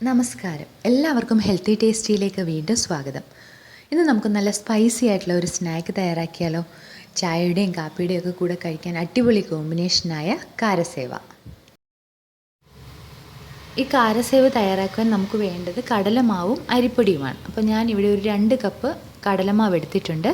നമസ്കാരം. എല്ലാവർക്കും ഹെൽത്തി ടേസ്റ്റിയിലേക്ക് വീണ്ടും സ്വാഗതം. ഇന്ന് നമുക്ക് നല്ല സ്പൈസി ആയിട്ടുള്ള ഒരു സ്നാക്ക് തയ്യാറാക്കിയാലോ? ചായയുടെയും കാപ്പിയുടെയും ഒക്കെ കൂടെ കഴിക്കാൻ അടിപൊളി കോമ്പിനേഷനായ കാരസേവ. ഈ കാരസേവ് തയ്യാറാക്കാൻ നമുക്ക് വേണ്ടത് കടലമാവും അരിപ്പൊടിയുമാണ്. അപ്പോൾ ഞാനിവിടെ ഒരു 2 കപ്പ് കടലമാവ് എടുത്തിട്ടുണ്ട്.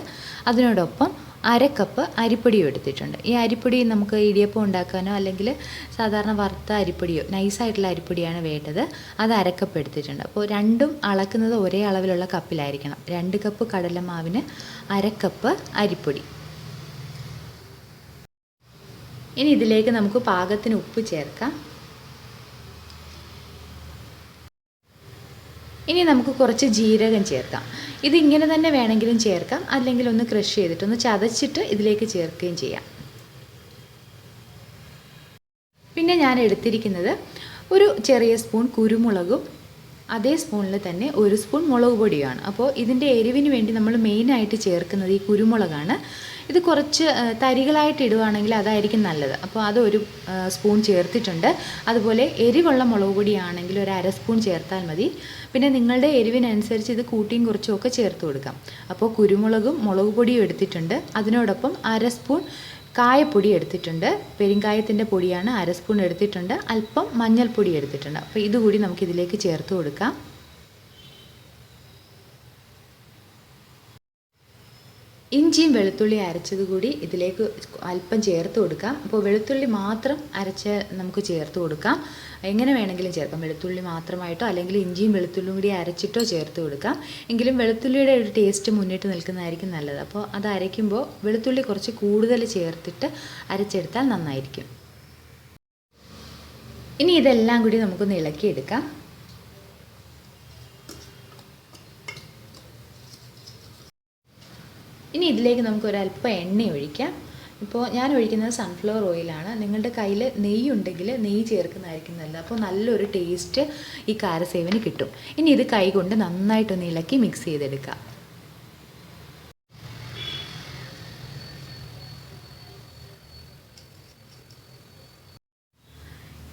അതിനോടൊപ്പം 1/2 കപ്പ് അരിപ്പൊടിയും എടുത്തിട്ടുണ്ട്. ഈ അരിപ്പൊടി നമുക്ക് ഇടിയപ്പം ഉണ്ടാക്കാനോ അല്ലെങ്കിൽ സാധാരണ വറുത്ത അരിപ്പൊടിയോ നൈസായിട്ടുള്ള അരിപ്പൊടിയാണ് വേണ്ടത്. അത് 1/2 കപ്പ് എടുത്തിട്ടുണ്ട്. അപ്പോൾ രണ്ടും അളക്കുന്നത് ഒരേ അളവിലുള്ള കപ്പിലായിരിക്കണം. 2 കപ്പ് കടലമാവിന് 1/2 കപ്പ് അരിപ്പൊടി. ഇനി ഇതിലേക്ക് നമുക്ക് പാകത്തിന് ഉപ്പ് ചേർക്കാം. ഇനി നമുക്ക് കുറച്ച് ജീരകം ചേർക്കാം. ഇതിങ്ങനെ തന്നെ വേണമെങ്കിലും ചേർക്കാം, അല്ലെങ്കിൽ ഒന്ന് ക്രഷ് ചെയ്തിട്ട് ഒന്ന് ചതച്ചിട്ട് ഇതിലേക്ക് ചേർക്കുകയും ചെയ്യാം. പിന്നെ ഞാൻ എടുത്തിരിക്കുന്നത് ഒരു ചെറിയ സ്പൂൺ കുരുമുളകും അതേ സ്പൂണിൽ തന്നെ 1 സ്പൂൺ മുളക് പൊടിയാണ്. അപ്പോൾ ഇതിൻ്റെ എരിവിന് വേണ്ടി നമ്മൾ മെയിനായിട്ട് ചേർക്കുന്നത് ഈ കുരുമുളകാണ്. ഇത് കുറച്ച് തരികളായിട്ട് ഇടുവാണെങ്കിൽ അതായിരിക്കും നല്ലത്. അപ്പോൾ അതൊരു സ്പൂൺ ചേർത്തിട്ടുണ്ട്. അതുപോലെ എരിവുള്ള മുളക് പൊടിയാണെങ്കിൽ ഒരു 1/2 സ്പൂൺ ചേർത്താൽ മതി. പിന്നെ നിങ്ങളുടെ എരിവിനനുസരിച്ച് ഇത് കൂട്ടിയും കുറച്ചും ഒക്കെ ചേർത്ത് കൊടുക്കാം. അപ്പോൾ കുരുമുളകും മുളക് പൊടിയും എടുത്തിട്ടുണ്ട്. അതിനോടൊപ്പം 1/2 സ്പൂൺ കായപ്പൊടി എടുത്തിട്ടുണ്ട്. പെരിങ്കായത്തിൻ്റെ പൊടിയാണ് 1/2 സ്പൂൺ എടുത്തിട്ടുണ്ട്. അല്പം മഞ്ഞൾപ്പൊടി എടുത്തിട്ടുണ്ട്. അപ്പോൾ ഇതുകൂടി നമുക്കിതിലേക്ക് ചേർത്ത് കൊടുക്കാം. ഇഞ്ചിയും വെളുത്തുള്ളി അരച്ചത് കൂടി ഇതിലേക്ക് അല്പം ചേർത്ത് കൊടുക്കാം. അപ്പോൾ വെളുത്തുള്ളി മാത്രം അരച്ച് നമുക്ക് ചേർത്ത് കൊടുക്കാം. എങ്ങനെ വേണമെങ്കിലും ചേർക്കാം. വെളുത്തുള്ളി മാത്രമായിട്ടോ അല്ലെങ്കിൽ ഇഞ്ചിയും വെളുത്തുള്ളിയും കൂടി അരച്ചിട്ടോ ചേർത്ത് കൊടുക്കാം. എങ്കിലും വെളുത്തുള്ളിയുടെ ഒരു ടേസ്റ്റ് മുന്നിട്ട് നിൽക്കുന്നതായിരിക്കും നല്ലത്. അപ്പോൾ അത് അരയ്ക്കുമ്പോൾ വെളുത്തുള്ളി കുറച്ച് കൂടുതൽ ചേർത്തിട്ട് അരച്ചെടുത്താൽ നന്നായിരിക്കും. ഇനി ഇതെല്ലാം കൂടി നമുക്കൊന്ന് ഇളക്കിയെടുക്കാം. ഇനി ഇതിലേക്ക് നമുക്ക് ഒരല്പം എണ്ണ ഒഴിക്കാം. ഇപ്പോൾ ഞാൻ ഒഴിക്കുന്നത് സൺഫ്ലവർ ഓയിലാണ്. നിങ്ങളുടെ കയ്യിൽ നെയ്യ് ഉണ്ടെങ്കിൽ നെയ്യ് ചേർക്കുന്നതായിരിക്കും നല്ലത്. അപ്പോൾ നല്ലൊരു ടേസ്റ്റ് ഈ കാരസേവന് കിട്ടും. ഇനി ഇത് കൈ കൊണ്ട് നന്നായിട്ടൊന്ന് ഇളക്കി മിക്സ് ചെയ്തെടുക്കാം.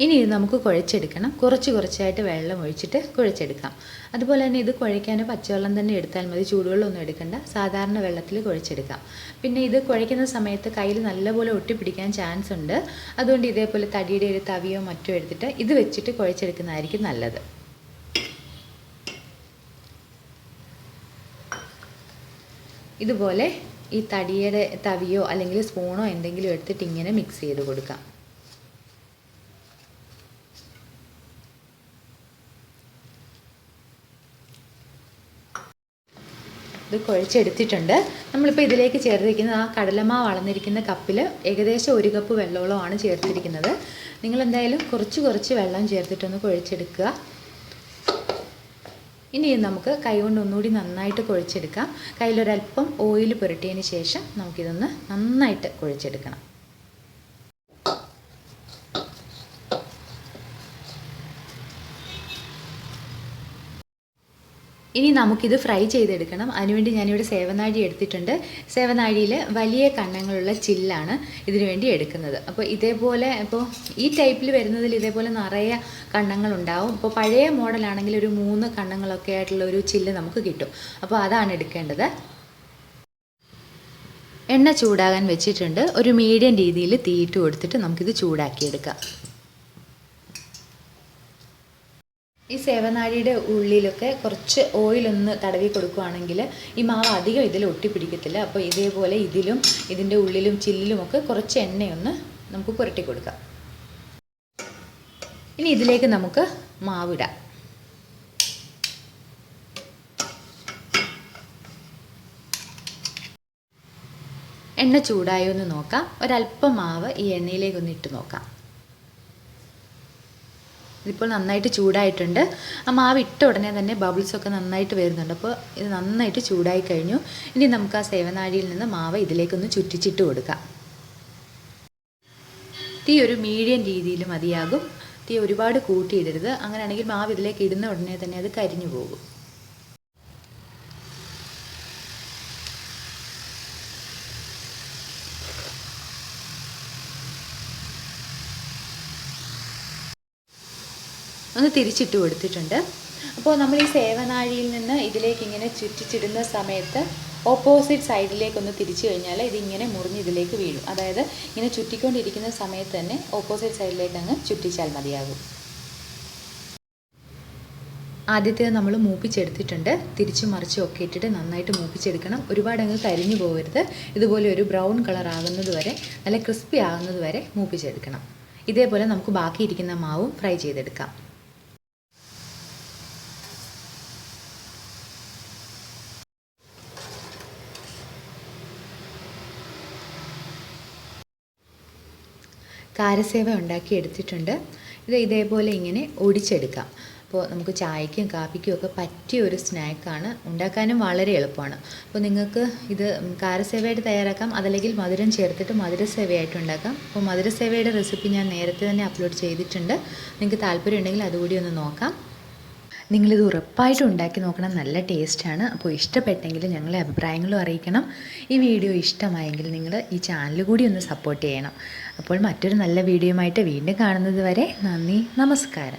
ഇനി ഇത് നമുക്ക് കുഴച്ചെടുക്കണം. കുറച്ചായിട്ട് വെള്ളം ഒഴിച്ചിട്ട് കുഴച്ചെടുക്കാം. അതുപോലെ തന്നെ ഇത് കുഴയ്ക്കാൻ പച്ചവെള്ളം തന്നെ എടുത്താൽ മതി. ചൂടുവെള്ളമൊന്നും എടുക്കണ്ട. സാധാരണ വെള്ളത്തിൽ കുഴച്ചെടുക്കാം. പിന്നെ ഇത് കുഴയ്ക്കുന്ന സമയത്ത് കയ്യിൽ നല്ലപോലെ ഒട്ടിപ്പിടിക്കാൻ ചാൻസ് ഉണ്ട്. അതുകൊണ്ട് ഇതേപോലെ തടിയുടെ ഒരു തവിയോ മറ്റോ എടുത്തിട്ട് ഇത് വെച്ചിട്ട് കുഴച്ചെടുക്കുന്നതായിരിക്കും നല്ലത്. ഇതുപോലെ ഈ തടിയുടെ തവിയോ അല്ലെങ്കിൽ സ്പൂണോ എന്തെങ്കിലും എടുത്തിട്ട് ഇങ്ങനെ മിക്സ് ചെയ്ത് കൊടുക്കാം. ഇത് കുഴച്ചെടുത്തിട്ടുണ്ട്. നമ്മളിപ്പോൾ ഇതിലേക്ക് ചേർത്തിരിക്കുന്നത് ആ കടലമാവ് അളന്നിരിക്കുന്ന കപ്പിൽ ഏകദേശം 1 കപ്പ് വെള്ളമാണ് ചേർത്തിരിക്കുന്നത്. നിങ്ങളെന്തായാലും കുറച്ച് വെള്ളം ചേർത്തിട്ടൊന്ന് കുഴച്ചെടുക്കുക. ഇനി നമുക്ക് കൈകൊണ്ട് ഒന്നുകൂടി നന്നായിട്ട് കുഴച്ചെടുക്കാം. കയ്യിലൊരല്പം ഓയിൽ പുരട്ടിയതിന് ശേഷം നമുക്കിതൊന്ന് നന്നായിട്ട് കുഴച്ചെടുക്കണം. ഇനി നമുക്കിത് ഫ്രൈ ചെയ്തെടുക്കണം. അതിനുവേണ്ടി ഞാനിവിടെ സേവനാഴി എടുത്തിട്ടുണ്ട്. സേവനാഴിയിൽ വലിയ കണ്ണങ്ങളുള്ള ചില്ലാണ് ഇതിനു വേണ്ടി എടുക്കുന്നത്. അപ്പോൾ ഇതേപോലെ ഇപ്പോൾ ഈ ടൈപ്പിൽ വരുന്നതിൽ ഇതേപോലെ നിറയെ കണ്ണങ്ങളുണ്ടാവും. ഇപ്പോൾ പഴയ മോഡലാണെങ്കിൽ ഒരു 3 കണ്ണങ്ങളൊക്കെ ആയിട്ടുള്ള ഒരു ചില്ല് നമുക്ക് കിട്ടും. അപ്പോൾ അതാണ് എടുക്കേണ്ടത്. എണ്ണ ചൂടാകാൻ വെച്ചിട്ടുണ്ട്. ഒരു മീഡിയം രീതിയിൽ തീയിട്ട് കൊടുത്തിട്ട് നമുക്കിത് ചൂടാക്കിയെടുക്കാം. ഈ സേവനാഴിയുടെ ഉള്ളിലൊക്കെ കുറച്ച് ഓയിലൊന്ന് തടവി കൊടുക്കുകയാണെങ്കിൽ ഈ മാവ് അധികം ഇതിൽ ഒട്ടിപ്പിടിക്കത്തില്ല. അപ്പോൾ ഇതേപോലെ ഇതിലും ഇതിൻ്റെ ഉള്ളിലും ചില്ലിലുമൊക്കെ കുറച്ച് എണ്ണയൊന്ന് നമുക്ക് പുരട്ടി കൊടുക്കാം. ഇനി ഇതിലേക്ക് നമുക്ക് മാവിടാം. എണ്ണ ചൂടായോ എന്ന് നോക്കാം. ഒരല്പം മാവ് ഈ എണ്ണയിലേക്കൊന്ന് ഇട്ട് നോക്കാം. ഇതിപ്പോൾ നന്നായിട്ട് ചൂടായിട്ടുണ്ട്. ആ മാവ് ഇട്ട ഉടനെ തന്നെ ബബിൾസൊക്കെ നന്നായിട്ട് വരുന്നുണ്ട്. അപ്പോൾ ഇത് നന്നായിട്ട് ചൂടായി കഴിഞ്ഞു. ഇനി നമുക്ക് ആ സേവനാഴിയിൽ നിന്ന് മാവ് ഇതിലേക്കൊന്ന് ചുറ്റിച്ചിട്ട് കൊടുക്കാം. തീ ഒരു മീഡിയം രീതിയിൽ മതിയാകും. തീ ഒരുപാട് കൂട്ടിയിടരുത്. അങ്ങനെയാണെങ്കിൽ മാവ് ഇതിലേക്ക് ഇടുന്ന ഉടനെ തന്നെ അത് കരിഞ്ഞു പോകും. ഒന്ന് തിരിച്ചിട്ട് കൊടുത്തിട്ടുണ്ട്. അപ്പോൾ നമ്മൾ ഈ സേവനാഴിയിൽ നിന്ന് ഇതിലേക്ക് ഇങ്ങനെ ചുറ്റിച്ചിടുന്ന സമയത്ത് ഓപ്പോസിറ്റ് സൈഡിലേക്കൊന്ന് തിരിച്ചു കഴിഞ്ഞാൽ ഇതിങ്ങനെ മുറിഞ്ഞ് ഇതിലേക്ക് വീഴും. അതായത് ഇങ്ങനെ ചുറ്റിക്കൊണ്ടിരിക്കുന്ന സമയത്ത് തന്നെ ഓപ്പോസിറ്റ് സൈഡിലേക്ക് അങ്ങ് ചുറ്റിച്ചാൽ മതിയാകും. ആദ്യത്തേത് നമ്മൾ മൂപ്പിച്ചെടുത്തിട്ടുണ്ട്. തിരിച്ചു മറിച്ചും ഒക്കെ ഇട്ടിട്ട് നന്നായിട്ട് മൂപ്പിച്ചെടുക്കണം. ഒരുപാട് അങ്ങ് കരിഞ്ഞു പോകരുത്. ഇതുപോലെ ഒരു ബ്രൗൺ കളർ ആകുന്നത് വരെ, നല്ല ക്രിസ്പി ആകുന്നത് വരെ മൂപ്പിച്ചെടുക്കണം. ഇതേപോലെ നമുക്ക് ബാക്കിയിരിക്കുന്ന മാവും ഫ്രൈ ചെയ്തെടുക്കാം. കാരസേവ ഉണ്ടാക്കി എടുത്തിട്ടുണ്ട്. ഇതേപോലെ ഇങ്ങനെ ഒടിച്ചെടുക്കാം. അപ്പോൾ നമുക്ക് ചായയ്ക്കും കാപ്പിക്കും ഒക്കെ പറ്റിയ ഒരു സ്നാക്കാണ്. ഉണ്ടാക്കാനും വളരെ എളുപ്പമാണ്. അപ്പോൾ നിങ്ങൾക്ക് ഇത് കാരസേവയായിട്ട് തയ്യാറാക്കാം, അതല്ലെങ്കിൽ മധുരം ചേർത്തിട്ട് മധുരസേവയായിട്ട് ഉണ്ടാക്കാം. അപ്പോൾ മധുരസേവയുടെ റെസിപ്പി ഞാൻ നേരത്തെ തന്നെ അപ്ലോഡ് ചെയ്തിട്ടുണ്ട്. നിങ്ങൾക്ക് താല്പര്യം ഉണ്ടെങ്കിൽ അതുകൂടി ഒന്ന് നോക്കാം. നിങ്ങളിത് ഉറപ്പായിട്ടും ഉണ്ടാക്കി നോക്കണം. നല്ല ടേസ്റ്റാണ്. അപ്പോൾ ഇഷ്ടപ്പെട്ടെങ്കിൽ ഞങ്ങളെ അഭിപ്രായങ്ങളും അറിയിക്കണം. ഈ വീഡിയോ ഇഷ്ടമായെങ്കിൽ നിങ്ങൾ ഈ ചാനൽ കൂടി ഒന്ന് സപ്പോർട്ട് ചെയ്യണം. അപ്പോൾ മറ്റൊരു നല്ല വീഡിയോയുമായിട്ട് വീണ്ടും കാണുന്നത് വരെ നന്ദി, നമസ്കാരം.